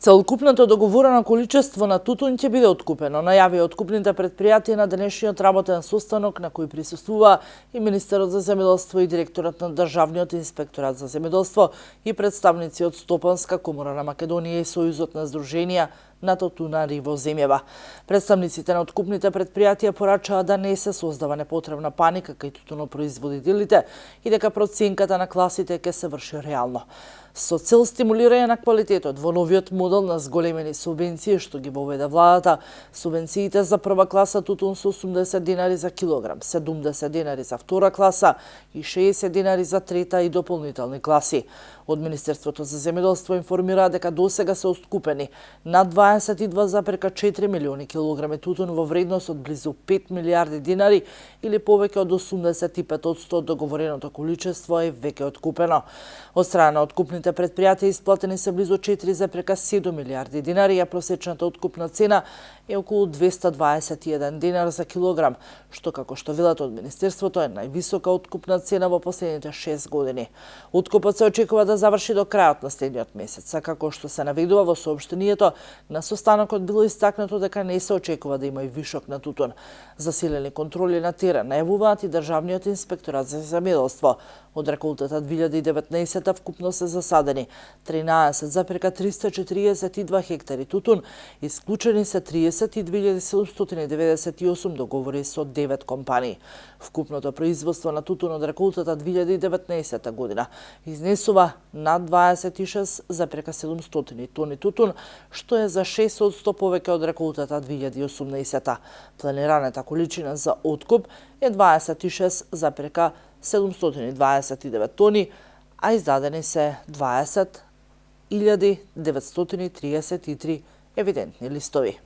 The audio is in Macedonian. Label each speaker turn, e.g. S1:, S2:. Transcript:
S1: Целокупното договорено количество на тутун ќе биде откупено, најавија откупните предпријатија на денешниот работен состанок на кој присуствува и министерот за земјоделство и директорот на Државниот инспекторат за земјоделство и представници од Стопанска комора на Македонија и Сојузот на здруженија на тутунари во земјава. Представниците на откупните предпријатија порачаа да не се создава непотребна паника кај тутунопроизводителите и дека проценката на класите ќе се врши реално. Со цел стимулирање на квалитетот во новиот модел на зголемени субвенции што ги воведе владата, субвенциите за прва класа тутун се 80 динари за килограм, 70 динари за втора класа и 60 динари за трета и дополнителни класи. Од Министерството за земјоделство информира дека досега се откупени над 22,4 милиони килограми тутун во вредност од близу 5 милиарди динари или повеќе од 85% од договореното количество е веќе откупено. Од страна на откупните предпријатија исплатени се близу 4,7 милиарди динари, а просечната откупна цена е околу 221 динар за килограм, што како што велат од Министерството е највисока откупна цена во последните 6 години. Откупот се очекува да заврши до крајот на следниот месец, а како што се наведува во соопштението, на состанокот било истакнато дека не се очекува да има и вишок на тутун. Засилени контроли на терен најавуваат и Државниот инспекторат за земјоделство. Од реколтата 2019 вкупно се засадени 13,342 хектари тутун, исклучени се 32.798 договори со 9 компании. Вкупното производство на тутун од реколтата 2019 година изнесува над 26,700 тони тутун, што е за 6% повеќе од реколтата 2018. Планираната количина за откуп е 26,729 тони, а издадени се 20.933 евидентни листови.